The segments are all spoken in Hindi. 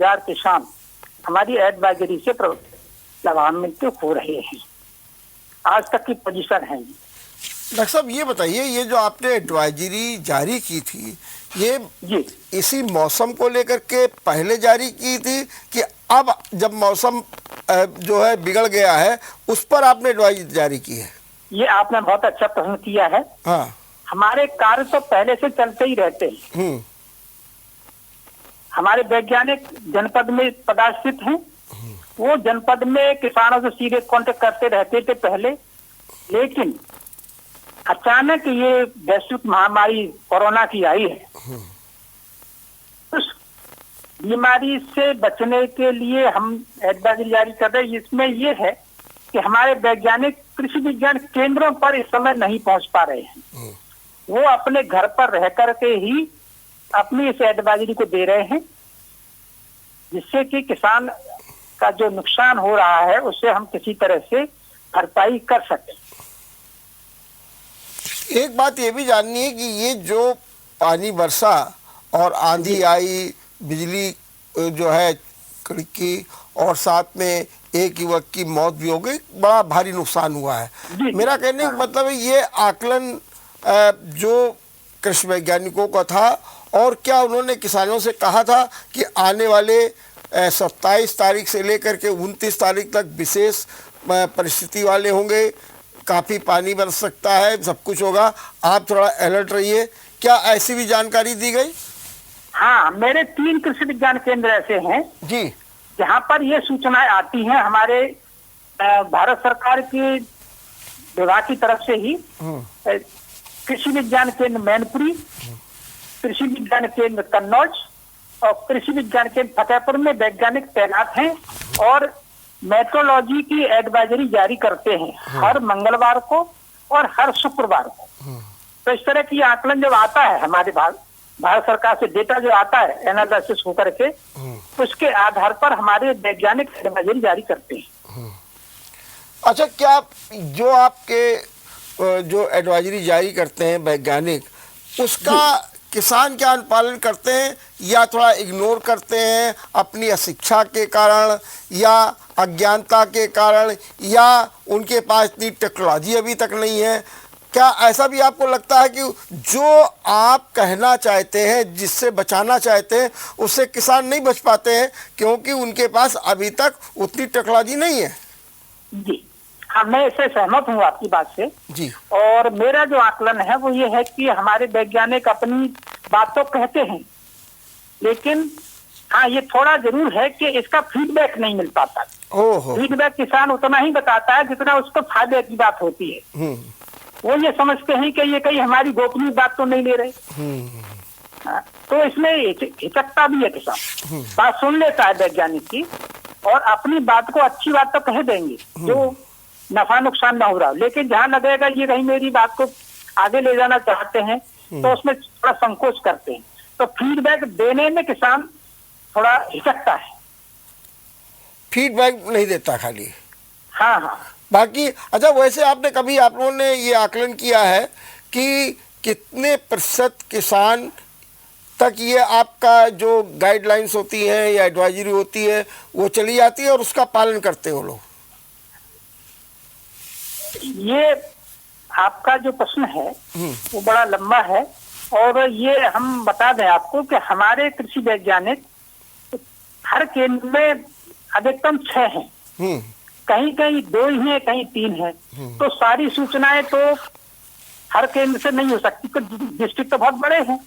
हजार किसान हमारी एडवाइजरी से लाभान्वित हो रहे हैं। आज तक की पोजीशन है। डॉक्टर साहब ये बताइए, ये जो आपने एडवाइजरी जारी की थी, ये जी इसी मौसम को लेकर के पहले जारी की थी कि अब जब मौसम जो है बिगड़ गया है उस पर आपने एडवाइजरी जारी की है? ये आपने बहुत अच्छा प्रश्न किया है। हाँ। हमारे कार्य तो पहले से चलते ही रहते हैं। हमारे वैज्ञानिक जनपद में पदार्थित हैं। वो जनपद में किसानों से सीधे कांटेक्ट करते रहते थे पहले, लेकिन अचानक ये वैश्विक महामारी कोरोना की आई है। उस बीमारी से बचने के लिए हम एडवाइजरी जारी कर रहे हैं। इसमें ये है कि हमारे वैज्ञानिक कृषि विज्ञान केंद्रों पर इस समय नहीं पहुंच पा रहे हैं। वो अपने घर पर रह करके ही अपनी इस एडवाइजरी को दे रहे हैं, जिससे कि किसान का जो नुकसान हो रहा है उससे हम किसी तरह से भरपाई कर सकें। एक बात ये भी जाननी है कि ये जो पानी बरसा और आंधी आई, बिजली जो है कड़की, और साथ में एक युवक की मौत भी हो गई, बड़ा भारी नुकसान हुआ है। मेरा कहने का मतलब है ये आकलन जो कृषि वैज्ञानिकों का था, और क्या उन्होंने किसानों से कहा था कि आने वाले 27 तारीख से लेकर के 29 तारीख तक विशेष परिस्थिति वाले होंगे, काफ़ी पानी बरस सकता है, सब कुछ होगा, आप थोड़ा अलर्ट रहिए, क्या ऐसी भी जानकारी दी गई? हाँ, मेरे 3 कृषि विज्ञान केंद्र ऐसे हैं जी, जहाँ पर ये सूचनाएं आती हैं हमारे भारत सरकार के विभाग की तरफ से ही। कृषि विज्ञान केंद्र मैनपुरी, कृषि विज्ञान केंद्र कन्नौज और कृषि विज्ञान केंद्र फतेहपुर में वैज्ञानिक तैनात हैं और मेट्रोलॉजी की एडवाइजरी जारी करते हैं हर मंगलवार को और हर शुक्रवार को। तो इस तरह की आकलन जब आता है हमारे भारत सरकार से, डेटा जो आता है एनालिसिस होकर के, उसके आधार पर हमारे वैज्ञानिक एडवाइजरी जारी करते हैं। अच्छा, क्या जो आपके जो एडवाइजरी जारी करते हैं वैज्ञानिक, उसका किसान क्या अनुपालन करते हैं या थोड़ा इग्नोर करते हैं अपनी अशिक्षा के कारण या अज्ञानता के कारण, या उनके पास इतनी टेक्नोलॉजी अभी तक नहीं है? क्या ऐसा भी आपको लगता है कि जो आप कहना चाहते हैं, जिससे बचाना चाहते हैं, उससे किसान नहीं बच पाते हैं क्योंकि उनके पास अभी तक उतनी टेक्नोलॉजी नहीं है? जी हाँ, मैं इससे सहमत हूँ आपकी बात से जी। और मेरा जो आकलन है वो ये है कि हमारे वैज्ञानिक अपनी बात तो कहते हैं, लेकिन हाँ ये थोड़ा जरूर है कि इसका फीडबैक नहीं मिल पाता। फीडबैक किसान उतना ही बताता है जितना उसको फायदे की बात होती है। वो ये समझते हैं कि ये कहीं हमारी गोपनीय बात तो नहीं ले रहे। तो इसमें हिचकता भी है किसान। बात सुन लेता है वैज्ञानिक की और अपनी बात को अच्छी बात तो कह देंगे जो नफा नुकसान ना हो रहा, लेकिन जहाँ लगेगा ये कहीं मेरी बात को आगे ले जाना चाहते हैं तो उसमें थोड़ा संकोच करते हैं। तो फीडबैक देने में किसान थोड़ा हिचकता है, फीडबैक नहीं देता खाली। हाँ हाँ। बाकी अच्छा, वैसे आपने कभी आप लोगों ने ये आकलन किया है कि कितने प्रतिशत किसान तक ये आपका जो गाइडलाइंस होती हैं या एडवाइजरी होती है वो चली जाती है और उसका पालन करते हो लोग? ये आपका जो प्रश्न है वो बड़ा लंबा है और ये हम बता दें आपको कि हमारे कृषि वैज्ञानिक हर केंद्र में अधिकतम 6 हैं। कहीं कहीं 2 ही हैं, कहीं 3 हैं। तो सारी सूचनाएं तो हर केंद्र से नहीं हो सकती, तो डिस्ट्रिक्ट तो बहुत बड़े हैं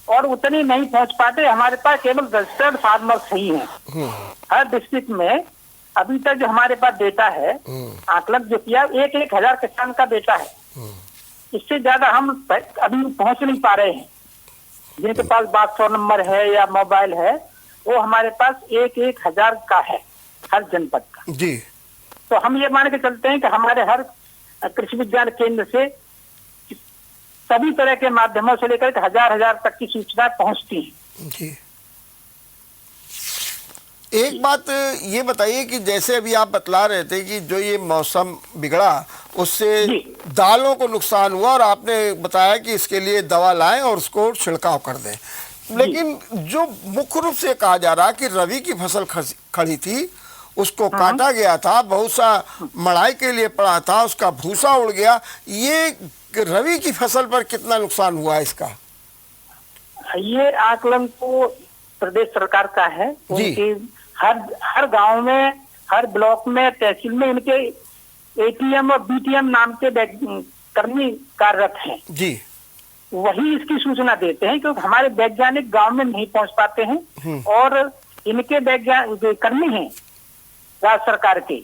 और उतनी नहीं पहुंच पाते। हमारे पास केवल रजिस्टर्ड फार्मर्स ही हैं हर डिस्ट्रिक्ट में। अभी तक जो हमारे पास डेटा है, आकलन जो किया, 1,000 किसान का डेटा है। इससे ज्यादा हम अभी पहुंच नहीं पा रहे हैं। जिनके पास 1200 नंबर है या मोबाइल है वो हमारे पास 1,000 का है हर जनपद का जी। तो हम ये मान के चलते हैं कि हमारे हर कृषि विज्ञान केंद्र से सभी तरह के माध्यमों से लेकर के हजार तक की सूचनाएं पहुंचती हैं। जी। एक बात ये बताइए कि जैसे अभी आप बतला रहे थे कि जो ये मौसम बिगड़ा उससे दालों को नुकसान हुआ और आपने बताया कि इसके लिए दवा लाएं और उसको छिड़काव कर दें, लेकिन जो मुख्य रूप से कहा जा रहा कि रबी की फसल खड़ी थी, उसको काटा गया था, बहुत सा मड़ाई के लिए पड़ा था, उसका भूसा उड़ गया, ये रबी की फसल पर कितना नुकसान हुआ है इसका? ये आकलन तो प्रदेश सरकार का है। उनकी हर गांव में, हर ब्लॉक में, तहसील में इनके एटीएम और बीटीएम नाम के कर्मी कार्यरत हैं जी। वही इसकी सूचना देते हैं, क्योंकि हमारे वैज्ञानिक गांव में नहीं पहुंच पाते हैं। और इनके वैज्ञानिक कर्मी हैं राज्य सरकार के,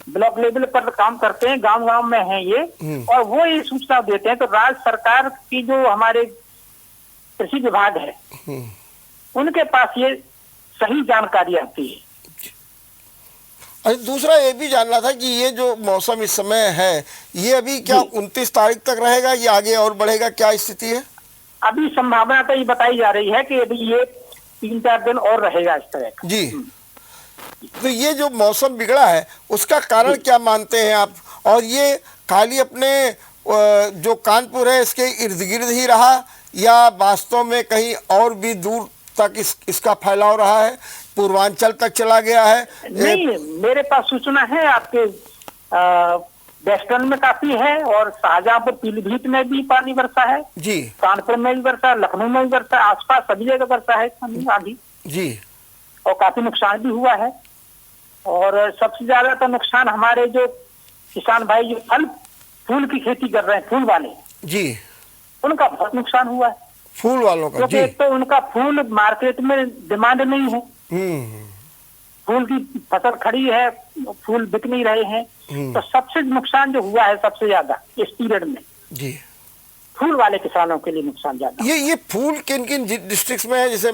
ब्लॉक लेवल पर काम करते हैं, गांव गांव में हैं ये, और वो ये सूचना देते हैं। तो राज्य सरकार की जो हमारे कृषि विभाग है, उनके पास ये सही जानकारी आती है। दूसरा ये भी जानना था कि ये जो मौसम इस समय है, ये अभी क्या 29 तारीख तक रहेगा या आगे और बढ़ेगा, क्या स्थिति है? अभी संभावना तो ये बताई जा रही है कि अभी ये 3-4 दिन और रहेगा इस तरह का। जी। तो ये जो मौसम बिगड़ा है, उसका कारण क्या मानते हैं आप? और ये खाली अपने जो कानपुर है इसके इर्द गिर्द ही रहा, या वास्तव में कहीं और भी दूर तक इसका फैलाव रहा है, पूर्वांचल तक चला गया है? नहीं, मेरे पास सूचना है आपके वेस्टर्न में काफी है, और शाहजहांपुर, पीलीभीत में भी पानी बरसा है जी, कानपुर में भी बरसा, लखनऊ में भी बरसा, आसपास सभी जगह बरसा है आंधी जी, और काफी नुकसान भी हुआ है। और सबसे ज्यादा तो नुकसान हमारे जो किसान भाई जो फल फूल की खेती कर रहे हैं, फूल वाले जी, उनका बहुत नुकसान हुआ है। फूल वालों का, क्योंकि एक तो उनका फूल मार्केट में डिमांड नहीं है, फूल की फसल खड़ी है, फूल बिक नहीं रहे हैं, तो सबसे नुकसान जो हुआ है सबसे ज्यादा इस पीरियड में जी, फूल वाले किसानों के लिए नुकसान ज्यादा। ये फूल किन किन डिस्ट्रिक्ट्स में है? जैसे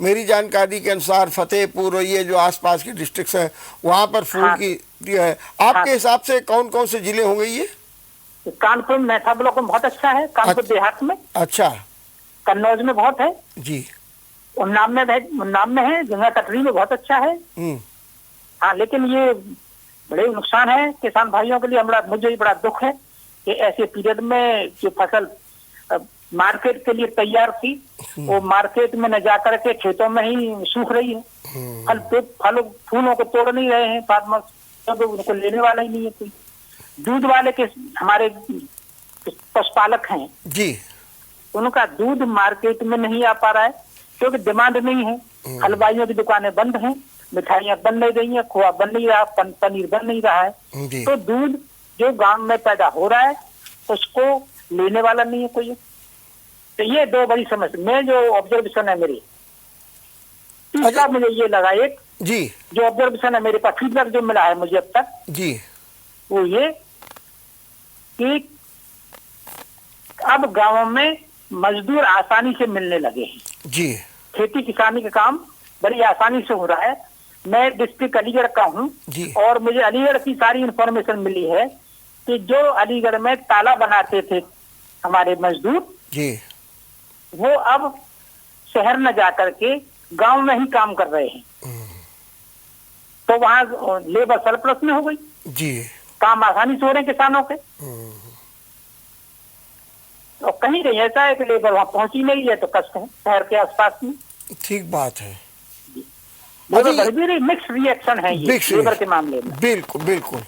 मेरी जानकारी के अनुसार फतेहपुर और ये जो आसपास के डिस्ट्रिक्ट्स हैं, वहाँ पर फूल की है। आपके हिसाब से कौन कौन से जिले होंगे ये? कानपुर मैथा ब्लॉक में बहुत अच्छा है, कानपुर देहात में, अच्छा, कन्नौज में बहुत है जी, उन्नाव में है, गंगा कटरी में बहुत अच्छा है। हाँ, लेकिन ये बड़े नुकसान है किसान भाइयों के लिए। मुझे बड़ा दुख है कि ऐसे पीरियड में जो फसल मार्केट के लिए तैयार थी, वो मार्केट में न जाकर के खेतों में ही सूख रही है। फूलों को तोड़ नहीं रहे हैं फार्मर्स, क्योंकि उनको लेने वाला ही नहीं है कोई। दूध वाले के हमारे पशुपालक हैं जी, उनका दूध मार्केट में नहीं आ पा रहा है, क्योंकि डिमांड नहीं है। हलवाइयों की दुकानें बंद हैं, मिठाइयाँ बन नहीं रही हैं, खोआ बन नहीं रहा, पनीर बन नहीं रहा है। तो दूध जो गांव में पैदा हो रहा है उसको लेने वाला नहीं है कोई। तो ये दो बड़ी समस्या में जो ऑब्जर्वेशन है मेरी। तीसरा मुझे ये लगा एक जी, जो ऑब्जर्वेशन है मेरे पास, फीडबैक जो मिला है मुझे अब तक जी, वो ये कि अब गांवों में मजदूर आसानी से मिलने लगे हैं जी, खेती किसानी का काम बड़ी आसानी से हो रहा है। मैं डिस्ट्रिक्ट अलीगढ़ का हूँ और मुझे अलीगढ़ की सारी इंफॉर्मेशन मिली है कि जो अलीगढ़ में ताला बनाते थे हमारे मजदूर जी, वो अब शहर न जाकर के गांव में ही काम कर रहे हैं। तो वहाँ लेबर सरप्लस में हो गई जी, काम आसानी से हो रहे हैं किसानों के। और कहीं नहीं ऐसा है कि लेबर वहाँ पहुंची नहीं है तो कष्ट है शहर के आसपास में। ठीक बात है। मिक्स रिएक्शन है ये लेबर के मामले में। बिल्कुल बिल्कुल,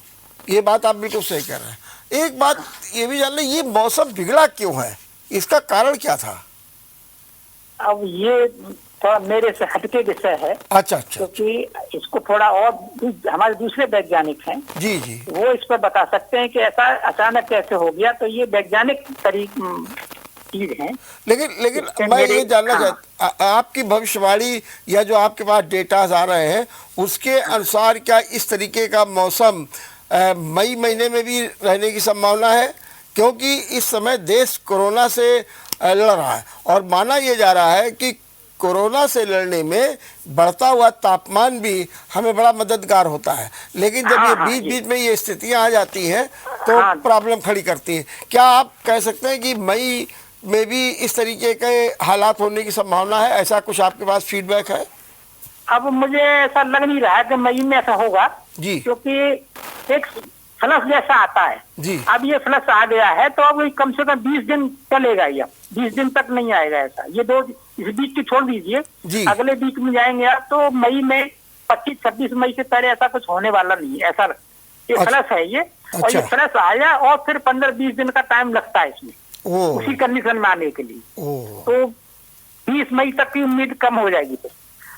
ये बात आप बिल्कुल सही कह रहे हैं। एक बात ये भी जान लें, ये मौसम बिगड़ा क्यों है, इसका कारण क्या था? अब ये थोड़ा मेरे से हटके विषय है। अच्छा, क्योंकि इसको थोड़ा और हमारे दूसरे वैज्ञानिक हैं जी जी, वो इस पर बता सकते हैं कि ऐसा अचानक कैसे हो गया। तो ये वैज्ञानिक चीज है। लेकिन मैं ये जानना चाहता, आपकी भविष्यवाणी या जो आपके पास डेटा आ रहे हैं उसके अनुसार क्या इस तरीके का मौसम मई महीने में भी रहने की संभावना है? क्योंकि इस समय देश कोरोना से लड़ रहा है और माना यह जा रहा है कि कोरोना से लड़ने में बढ़ता हुआ तापमान भी हमें बड़ा मददगार होता है, लेकिन जब ये बीच बीच में ये स्थितियां आ जाती हैं तो प्रॉब्लम खड़ी करती हैं। क्या आप कह सकते हैं कि मई में भी इस तरीके के हालात होने की संभावना है? ऐसा कुछ आपके पास फीडबैक है? अब मुझे ऐसा लग नहीं रहा है कि मई में ऐसा होगा जी, क्योंकि एक फ्लश जैसा आता है जी। अब ये फ्लश आ गया है तो अब कम से कम 20 दिन चलेगा ये। 20 दिन तक नहीं आएगा ऐसा। ये दो इस बीच की छोड़ दीजिए, जी। अगले बीच में जाएंगे आप तो मई में 25-26 मई से पहले ऐसा कुछ होने वाला नहीं है। ऐसा ये अच्छा। फ्लश है ये, और अच्छा। ये फ्लश आया और फिर 15-20 दिन का टाइम लगता है इसमें ओह उसी कंडीशन में आने के लिए। ओह तो 20 मई तक की उम्मीद कम हो जाएगी फिर।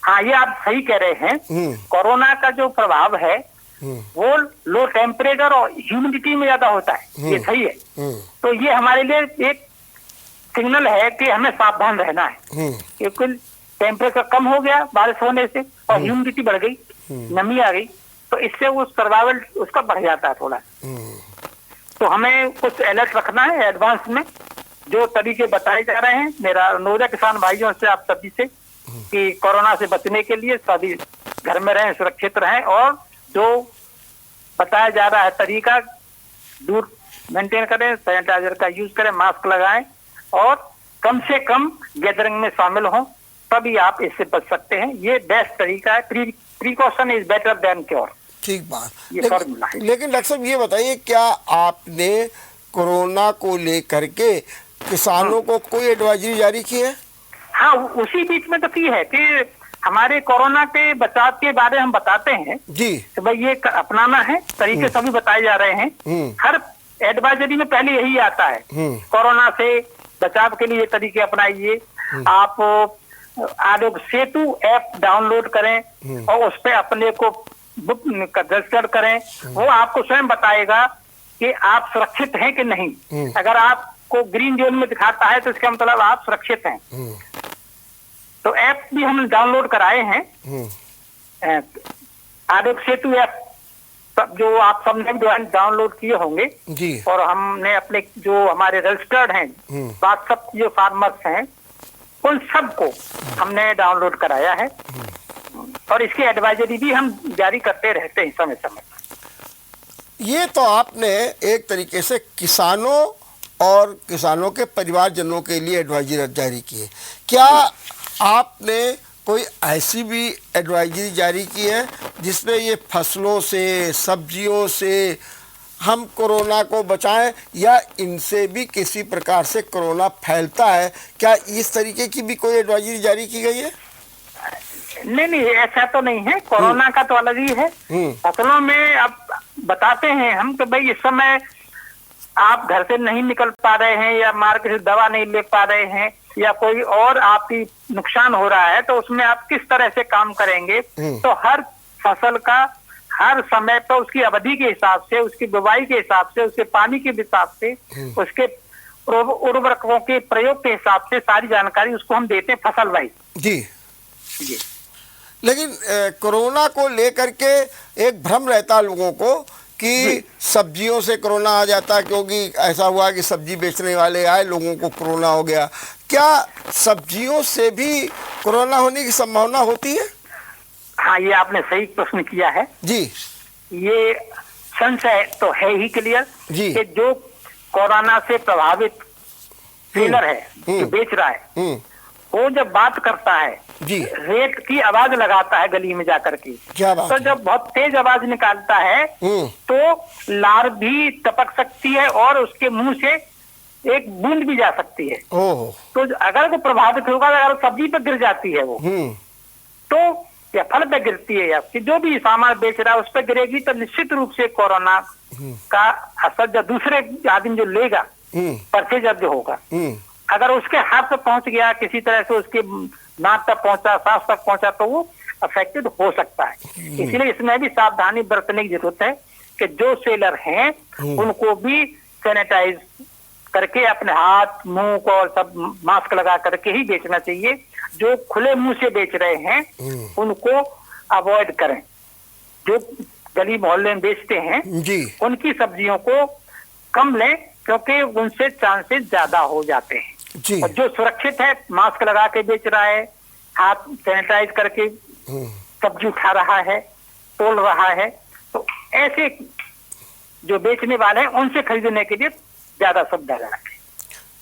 हाँ, ये आप सही कह रहे हैं, कोरोना का जो प्रभाव है वो लो टेम्परेचर और ह्यूमिडिटी में ज्यादा होता है, ये सही है। तो ये हमारे लिए एक सिग्नल है कि हमें सावधान रहना है, क्योंकि टेम्परेचर कम हो गया बारिश होने से और ह्यूमिडिटी बढ़ गई, नमी आ गई, तो इससे वो सर्वाइवल उसका बढ़ जाता है थोड़ा। तो हमें कुछ अलर्ट रखना है एडवांस में, जो तरीके बताए जा रहे हैं। मेरा अनुरोध है किसान भाइयों से, आप सभी से, कि कोरोना से बचने के लिए सभी घर में रहें, सुरक्षित रहें, और जो बताया जा रहा है तरीका दूर मेंटेन करें, सैनिटाइजर का यूज करें, मास्क लगाएं और कम से कम गैदरिंग में शामिल हों, तभी आप इससे बच सकते हैं। ये बेस्ट तरीका है। Precaution is better than cure. ठीक बात। ये फॉर्मूला है। लेकिन डॉक्टर साहब ये बताइए, क्या आपने कोरोना को लेकर के किसानों को कोई एडवाइजरी जारी की है? हाँ, उसी बीच में तो की है कि हमारे कोरोना के बचाव के बारे हम बताते हैं जी, तो भाई ये अपनाना है, तरीके सभी बताए जा रहे हैं। हर एडवाइजरी में पहले यही आता है, कोरोना से बचाव के लिए ये तरीके अपनाइए। आप आरोग्य सेतु ऐप डाउनलोड करें और उस पर अपने को बुक रजिस्टर करें। वो आपको स्वयं बताएगा कि आप सुरक्षित हैं कि नहीं। अगर आपको ग्रीन जोन में दिखाता है तो इसका मतलब आप सुरक्षित हैं। तो ऐप भी हम डाउनलोड कराए हैं, आरोग्य सेतु ऐप, जो आप सबने डाउनलोड किए होंगे जी। और हमने अपने जो हमारे रजिस्टर्ड हैं व्हाट्सएप जो फार्मर्स हैं उन सबको हमने डाउनलोड कराया है, और इसकी एडवाइजरी भी हम जारी करते रहते हैं समय समय पर। ये तो आपने एक तरीके से किसानों और किसानों के परिवारजनों के लिए एडवाइजरी जारी की है। क्या आपने कोई ऐसी भी एडवाइजरी जारी की है जिसमें ये फसलों से, सब्जियों से हम कोरोना को बचाएं, या इनसे भी किसी प्रकार से कोरोना फैलता है? क्या इस तरीके की भी कोई एडवाइजरी जारी की गई है? नहीं, ऐसा तो नहीं है। कोरोना का तो अलग ही है। फसलों में अब बताते हैं हम कि भाई इस समय आप घर से नहीं निकल पा रहे हैं, या मार्केट से दवा नहीं ले पा रहे हैं, या कोई और आपकी नुकसान हो रहा है, तो उसमें आप किस तरह से काम करेंगे। तो हर फसल का हर समय पर उसकी अवधि के हिसाब से, उसकी बुवाई के हिसाब से, उसके पानी के हिसाब से, उसके उर्वरकों के प्रयोग के हिसाब से सारी जानकारी उसको हम देते हैं फसल वाइज। जी जी। लेकिन कोरोना को लेकर के एक भ्रम रहता है लोगों को कि सब्जियों से कोरोना आ जाता है, क्योंकि ऐसा हुआ कि सब्जी बेचने वाले आए, लोगों को कोरोना हो गया। क्या सब्जियों से भी कोरोना होने की संभावना होती है? हाँ, ये आपने सही प्रश्न किया है जी। ये संशय तो है ही क्लियर जी। कि जो कोरोना से प्रभावित सेलर है, जो बेच रहा है, वो जब बात करता है जी, रेट की आवाज लगाता है गली में जाकर के, क्या बात तो है? जब बहुत तेज आवाज निकालता है तो लार भी टपक सकती है और उसके मुंह से एक बूंद भी जा सकती है। ओह। तो अगर वो प्रभावित होगा, अगर सब्जी पर गिर जाती है वो, तो या फल पे गिरती है, या कि जो भी सामान बेच रहा है उस पर गिरेगी, तो निश्चित रूप से कोरोना का असर जो दूसरे आदमी जो लेगा परचेजर जो होगा, अगर उसके हाथ पे पहुंच गया, किसी तरह से उसके नाक तक पहुंचा, सांस तक पहुंचा, तो वो अफेक्टेड हो सकता है। इसलिए इसमें भी सावधानी बरतने की जरूरत है कि जो सेलर हैं उनको भी सैनिटाइज करके अपने हाथ, मुंह को और सब मास्क लगा करके ही बेचना चाहिए। जो खुले मुंह से बेच रहे हैं उनको अवॉइड करें। जो गली मोहल्ले में बेचते हैं जी, उनकी सब्जियों को कम लें, क्योंकि उनसे चांसेस ज्यादा हो जाते हैं। जी। और जो सुरक्षित है, मास्क लगा के बेच रहा है, हाथ सैनिटाइज करके सब्जी उठा रहा है, तोल रहा है, तो ऐसे जो बेचने वाले हैं उनसे खरीदने के लिए ज्यादा सुविधाजनक है।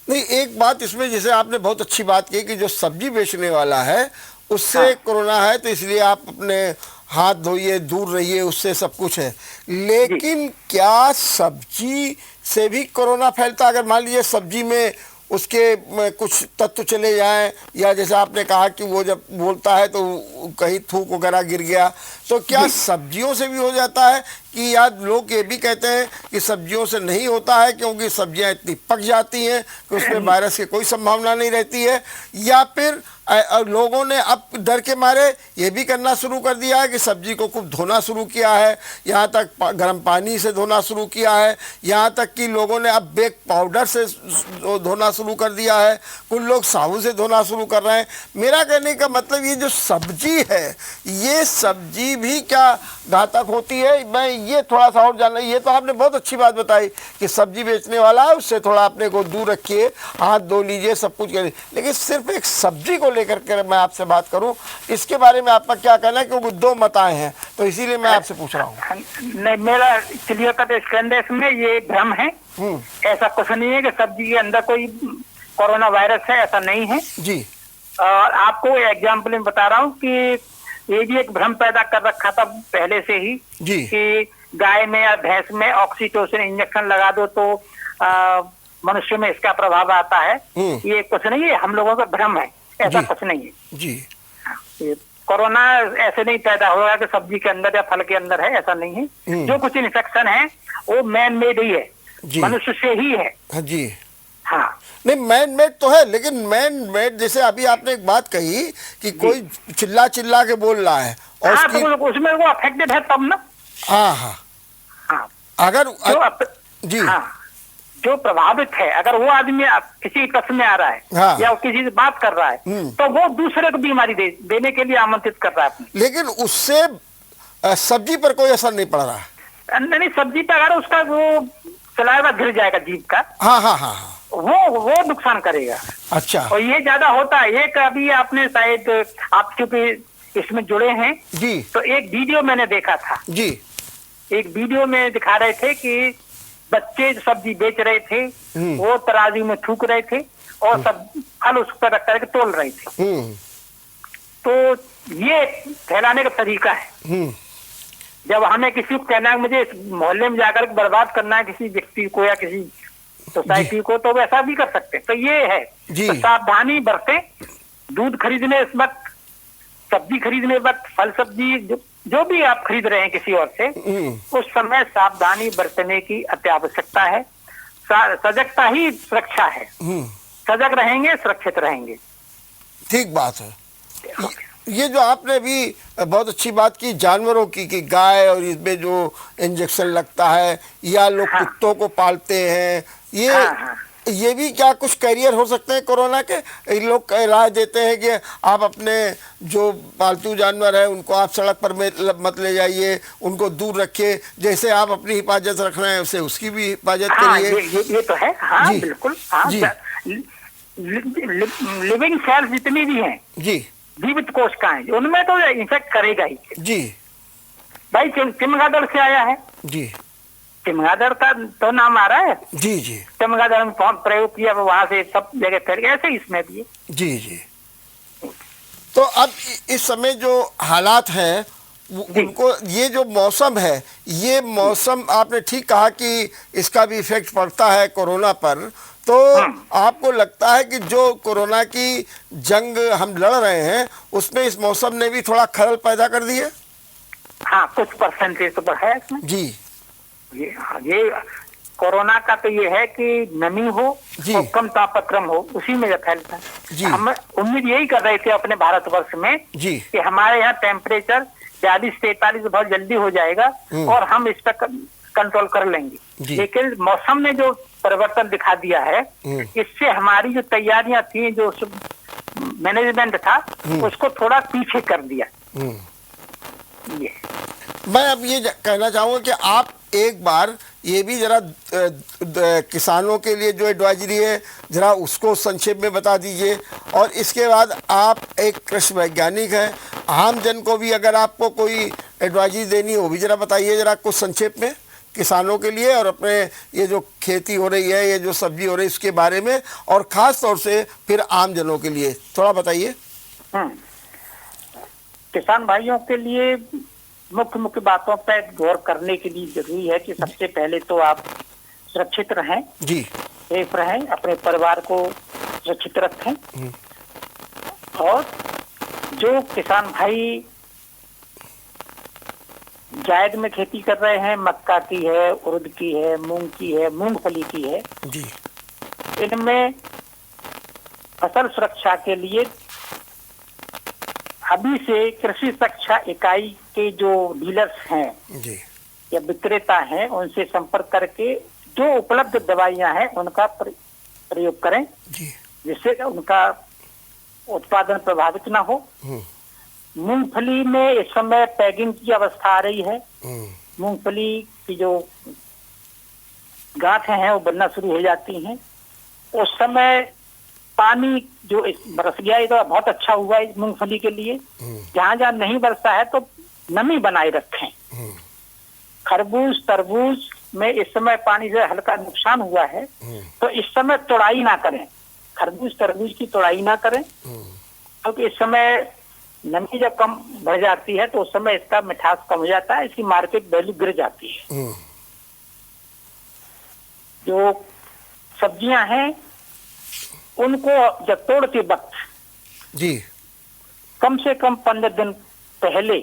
नहीं, एक बात इसमें जैसे आपने बहुत अच्छी बात की कि जो सब्जी बेचने वाला है उससे कोरोना है, तो इसलिए आप अपने हाथ धोइए, दूर रहिए, उससे सब कुछ है। लेकिन क्या सब्जी से भी कोरोना फैलता? अगर मान लीजिए सब्जी में उसके कुछ तत्व चले जाएं, या जैसे आपने कहा कि वो जब बोलता है तो कहीं थूक वगैरह गिर गया, तो क्या सब्जियों से भी हो जाता है? कि यार लोग ये भी कहते हैं कि सब्जियों से नहीं होता है क्योंकि सब्जियां इतनी पक जाती हैं कि उसमें वायरस की कोई संभावना नहीं रहती है, या फिर लोगों ने अब डर के मारे ये भी करना शुरू कर दिया है कि सब्जी को खूब धोना शुरू किया है, यहाँ तक गर्म पानी से धोना शुरू किया है, यहाँ तक कि लोगों ने अब बेक पाउडर से धोना शुरू कर दिया है, कुछ लोग साबुन से धोना शुरू कर रहे हैं। मेरा कहने का मतलब ये जो सब्जी है, ये सब्जी भी क्या घातक होती है? मैं ये थोड़ा सा और जानना, ये तो आपने बहुत अच्छी बात बताई कि सब्जी बेचने वाला है उससे थोड़ा अपने को दूर रखिए, हाथ धो लीजिए, सब कुछ करिए, लेकिन सिर्फ एक सब्जी को लेकर के मैं आपसे बात करूं, इसके बारे में आपका क्या कहना है? क्योंकि दो मत आए हैं, तो इसीलिए मैं आपसे पूछ रहा हूँ। नहीं, मेरा क्लियर कट स्टैंड में ये भ्रम है, ऐसा कुछ नहीं है कि सब्जी के अंदर कोई कोरोना वायरस है, ऐसा नहीं है जी। और आपको एग्जाम्पल में बता रहा हूँ कि ये भी एक भ्रम पैदा कर रखा था पहले से ही जी कि गाय में या भैंस में ऑक्सीटोसिन इंजेक्शन लगा दो तो मनुष्य में इसका प्रभाव आता है। ये कुछ नहीं है, हम लोगों का भ्रम है, ऐसा कुछ नहीं है जी। कोरोना ऐसे नहीं पैदा होगा कि सब्जी के अंदर या फल के अंदर है, ऐसा नहीं है। जो कुछ इन्फेक्शन है वो मैन मेड ही है, मनुष्य से ही है जी। हाँ, नहीं, मैन मेड तो है, लेकिन मैन मेड जैसे अभी आपने एक बात कही कि कोई चिल्ला चिल्ला के बोल रहा है और हाँ, तो उसमें वो अफेक्टेड है तब ना। हाँ हाँ हाँ, अगर जी हाँ, जो प्रभावित है, अगर वो आदमी किसी कष्ट में आ रहा है हाँ, या किसी से बात कर रहा है तो वो दूसरे को बीमारी देने के लिए आमंत्रित कर रहा है। लेकिन उससे सब्जी पर कोई असर नहीं पड़ रहा है। नहीं, सब्जी पर अगर उसका वो सलाइवा गिर जाएगा जीभ का, हाँ हाँ हाँ, वो नुकसान करेगा। अच्छा, और ये ज्यादा होता है। एक अभी आपने शायद, आप चूंकि इसमें जुड़े हैं जी, तो एक वीडियो मैंने देखा था जी। एक वीडियो में दिखा रहे थे कि बच्चे सब्जी बेच रहे थे, वो तराजू में थूक रहे थे और सब फल उस पर रख करके तोल रहे थे। तो ये फैलाने का तरीका है। जब हमें किसी को कहना है मुझे इस मोहल्ले में जाकर बर्बाद करना है किसी व्यक्ति को या किसी सोसाइटी को, तो वैसा भी कर सकते। तो ये है, तो सावधानी बरते। दूध खरीदने इस वक्त, सब्जी खरीदने वक्त, फल सब्जी जो भी आप खरीद रहे हैं किसी और से, उस समय सावधानी बरतने की अत्यावश्यकता है। सजगता ही सुरक्षा है। सजग रहेंगे, सुरक्षित रहेंगे। ठीक बात है। ये जो आपने भी बहुत अच्छी बात की जानवरों की, कि गाय और इसमें जो इंजेक्शन लगता है, या लोग कुत्तों को पालते हैं, ये भी क्या कुछ कैरियर हो सकते हैं कोरोना के? लोग राय देते हैं कि आप अपने जो पालतू जानवर है उनको आप सड़क पर मत ले जाइए, उनको दूर रखिए, जैसे आप अपनी हिफाजत रख रहे हैं उसे उसकी भी हिफाजत करिए। ये तो है, हाँ, बिल्कुल। हाँ, लिविंग सेल्स जितनी भी हैं जी, जीवित कोशिकाएं, उनमें तो इन्फेक्ट करेगा ही जी। भाई चमगादड़ से आया है जी, चमगादड़ का तो नाम आ रहा है जी जी। चमगादड़ में प्रयोग किया, वहां से सब जगह फैल गया, ऐसे इसमें भी जी जी। तो अब इस समय जो हालात हैं उनको, ये जो मौसम है, ये मौसम आपने ठीक कहा कि इसका भी इफेक्ट पड़ता है कोरोना पर। तो आपको लगता है कि जो कोरोना की जंग हम लड़ रहे हैं उसमें इस मौसम ने भी थोड़ा खलल पैदा कर दी है? हाँ, कुछ परसेंटेज तो है इसमें जी। ये कोरोना का तो ये है कि नमी हो और कम तापक्रम हो, उसी में फैलता है। हम उम्मीद यही कर रहे थे अपने भारतवर्ष में कि हमारे यहाँ टेम्परेचर 40-43 बहुत जल्दी हो जाएगा और हम इस पर कंट्रोल कर लेंगे। लेकिन मौसम ने जो परिवर्तन दिखा दिया है, इससे हमारी जो तैयारियां थी, जो मैनेजमेंट था, उसको थोड़ा पीछे कर दिया। ये मैं अब ये कहना चाहूँगा कि आप एक बार ये भी जरा किसानों के लिए जो एडवाइजरी है जरा उसको संक्षेप में बता दीजिए, और इसके बाद आप एक कृषि वैज्ञानिक हैं, आम जन को भी अगर आपको कोई एडवाइजरी देनी हो भी जरा बताइए, जरा कुछ संक्षेप में किसानों के लिए और अपने ये जो खेती हो रही है, ये जो सब्जी हो रही है, इसके बारे में, और ख़ास तौर से फिर आम जनों के लिए थोड़ा बताइए। किसान भाइयों के लिए मुख्य बातों पर गौर करने के लिए जरूरी है कि सबसे पहले तो आप सुरक्षित रहें जी, सेफ रहें, अपने परिवार को सुरक्षित रखें। और जो किसान भाई जायद में खेती कर रहे हैं, मक्का की है, उड़द की है, मूंग की है, मूंगफली की है जी, इनमें फसल सुरक्षा के लिए अभी से कृषि सुरक्षा इकाई के जो डीलर्स हैं जी, या विक्रेता हैं उनसे संपर्क करके जो उपलब्ध दवाइयां हैं उनका प्रयोग करें, जी, जिससे उनका उत्पादन प्रभावित ना हो। मूंगफली में इस समय पैगिंग की अवस्था आ रही है। मूंगफली की जो गांठें हैं वो बनना शुरू हो जाती हैं। उस समय पानी जो बरस गया, ये तो बहुत अच्छा हुआ है मूंगफली के लिए। जहां जहां नहीं बरसा है तो नमी बनाए रखें। खरबूज तरबूज में इस समय पानी से हल्का नुकसान हुआ है, तो इस समय तोड़ाई ना करें, खरबूज तरबूज की तोड़ाई ना करें, क्योंकि इस समय नमी जब कम बढ़ जाती है तो उस समय इसका मिठास कम हो जाता है, इसकी मार्केट वैल्यू गिर जाती है। जो सब्जियां हैं उनको जब तोड़ते वक्त जी, कम से कम 15 दिन पहले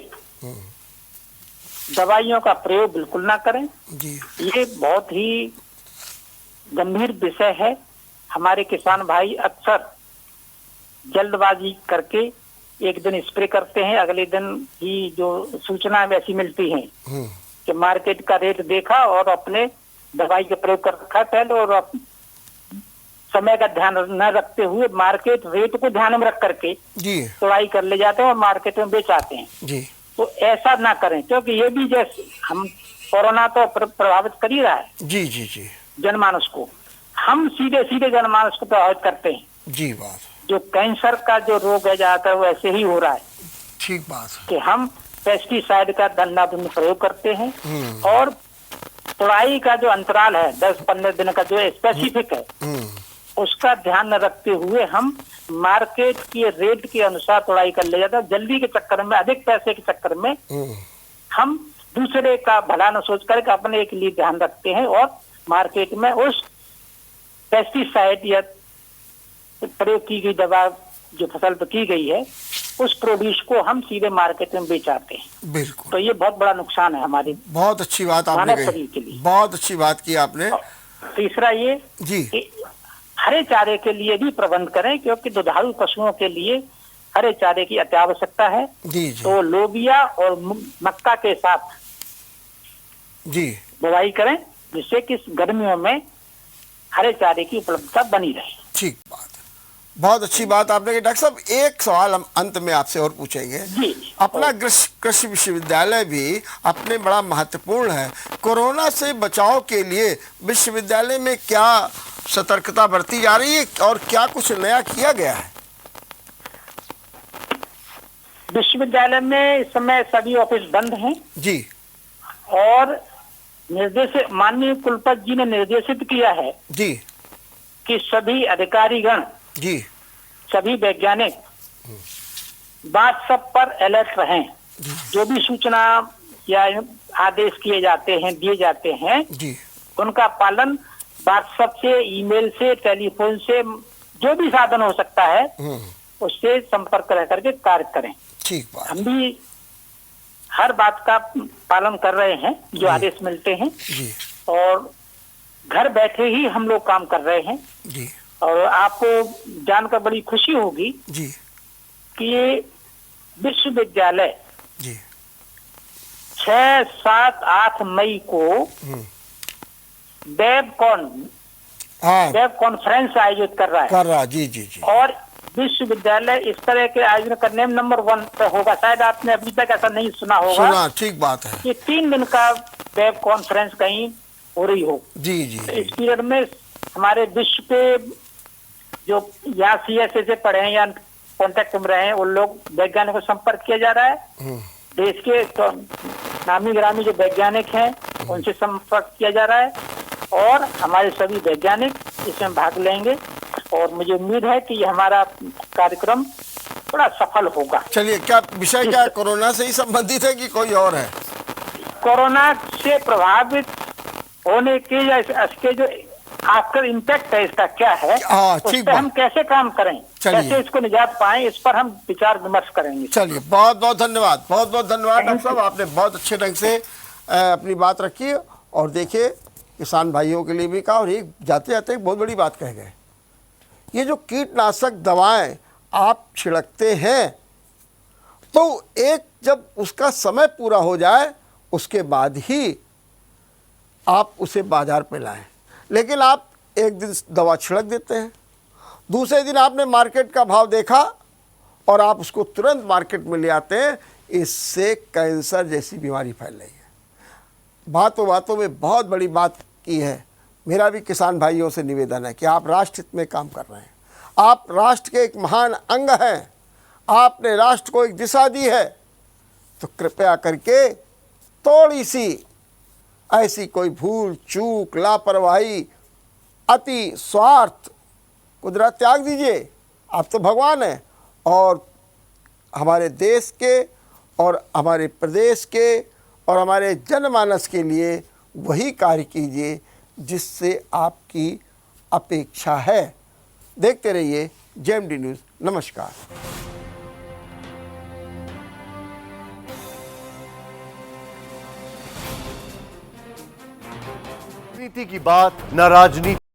दवाइयों का प्रयोग बिल्कुल ना करें जी, ये बहुत ही गंभीर विषय है। हमारे किसान भाई अक्सर जल्दबाजी करके एक दिन स्प्रे करते हैं, अगले दिन ही जो सूचना वैसी मिलती है कि मार्केट का रेट देखा और अपने दवाई का प्रयोग कर रखा पहले, और समय का ध्यान न रखते हुए मार्केट रेट को ध्यान में रख करके जी, दवाई कर ले जाते हैं और मार्केट में बेच आते हैं जी, तो ऐसा ना करें, क्योंकि ये भी जैसे हम कोरोना तो प्रभावित कर ही रहा है जी, जी, जी, जनमानस को, हम सीधे सीधे जनमानस को प्रभावित करते हैं। जी, बात जो कैंसर का जो रोग है ज्यादातर वो ऐसे ही हो रहा है। ठीक बात है कि हम पेस्टिसाइड का धंधाधुंध प्रयोग करते हैं और तोड़ाई का जो अंतराल है 10-15 दिन का जो स्पेसिफिक है उसका ध्यान न रखते हुए हम मार्केट के रेट के अनुसार तोड़ाई कर ले जाते हैं। जल्दी के चक्कर में, अधिक पैसे के चक्कर में हम दूसरे का भला न सोच करके अपने के लिए ध्यान रखते हैं और मार्केट में उस पेस्टिसाइड या प्रयोग की गई दवा जो फसल पर की गई है उस प्रोड्यूस को हम सीधे मार्केट में बेच आते हैं। बिल्कुल, तो ये बहुत बड़ा नुकसान है हमारे बहुत अच्छी बात आपने मानव शरीर के कही, लिए। बहुत अच्छी बात की आपने। तीसरा ये जी, कि हरे चारे के लिए भी प्रबंध करें, क्योंकि दुधारू पशुओं के लिए हरे चारे की अति आवश्यकता है। जी, जी, तो लोबिया और मक्का के साथ जी, बुवाई करें, जिससे कि गर्मियों में हरे चारे की उपलब्धता बनी रहे। ठीक बात है, बहुत अच्छी बात आपने कही। डॉक्टर साहब एक सवाल हम अंत में आपसे और पूछेंगे। जी, अपना कृषि विश्वविद्यालय भी अपने बड़ा महत्वपूर्ण है। कोरोना से बचाव के लिए विश्वविद्यालय में क्या सतर्कता बरती जा रही है और क्या कुछ नया किया गया है? विश्वविद्यालय में इस समय सभी ऑफिस बंद हैं जी, और माननीय कुलपति जी ने निर्देशित किया है जी, कि सभी अधिकारीगण, जी, सभी वैज्ञानिक व्हाट्सएप पर अलर्ट रहें। जो भी सूचना या आदेश दिए जाते हैं जी, उनका पालन व्हाट्सएप से, ईमेल से, टेलीफोन से, जो भी साधन हो सकता है उससे संपर्क रह करके कार्य करें। ठीक बात। हम भी हर बात का पालन कर रहे हैं जो आदेश मिलते हैं जी, और घर बैठे ही हम लोग काम कर रहे हैं। जी, और आपको जानकर बड़ी खुशी होगी जी, कि ये विश्वविद्यालय जी, 6, 7, 8 मई को वेब कॉन्फ्रेंस आयोजित कर रहा है। जी, जी, जी, और विश्वविद्यालय इस तरह के आयोजन करने में नंबर 1 पे होगा। शायद आपने अभी तक ऐसा नहीं सुना होगा। ठीक बात है। ये 3 दिन का वेब कॉन्फ्रेंस कहीं हो रही हो। जी, जी, इस पीरियड में हमारे विश्व के जो यहाँ CSA से पढ़े हैं या कॉन्टेक्ट में रहे हैं उन लोग वैज्ञानिकों को संपर्क किया जा रहा है। देश के तो नामी ग्रामी जो वैज्ञानिक हैं उनसे संपर्क किया जा रहा है और हमारे सभी वैज्ञानिक इसमें भाग लेंगे और मुझे उम्मीद है कि ये हमारा कार्यक्रम बड़ा सफल होगा। चलिए, क्या विषय क्या कोरोना से ही संबंधित है कि कोई और है? कोरोना से प्रभावित होने के या इसके जो आफ्टर इम्पैक्ट है इसका क्या है, हाँ, उस ठीक पर बात। हम कैसे काम करें, चलिए। कैसे इसको निजात पाएं, इस पर हम विचार विमर्श करेंगे। चलिए, बहुत बहुत धन्यवाद, बहुत बहुत धन्यवाद डॉक्टर साहब, आपने बहुत अच्छे ढंग से अपनी बात रखी। और देखिए, किसान भाइयों के लिए भी कहा, और एक जाते जाते एक बहुत बड़ी बात कह गए, ये जो कीटनाशक दवाएं आप छिड़कते हैं, तो एक जब उसका समय पूरा हो जाए उसके बाद ही आप उसे बाजार पे लाएं। लेकिन आप एक दिन दवा छिड़क देते हैं, दूसरे दिन आपने मार्केट का भाव देखा और आप उसको तुरंत मार्केट में ले आते हैं। इससे कैंसर जैसी बीमारी फैल रही है। बातों बातों में बहुत बड़ी बात की है। मेरा भी किसान भाइयों से निवेदन है कि आप राष्ट्र हित में काम कर रहे हैं, आप राष्ट्र के एक महान अंग हैं, आपने राष्ट्र को एक दिशा दी है, तो कृपया करके थोड़ी सी ऐसी कोई भूल चूक, लापरवाही, अति स्वार्थ को जरा त्याग दीजिए। आप तो भगवान हैं, और हमारे देश के और हमारे प्रदेश के और हमारे जनमानस के लिए वही कार्य कीजिए जिससे आपकी अपेक्षा है। देखते रहिए JMD न्यूज़। नमस्कार। नीति की बात न राजनीति।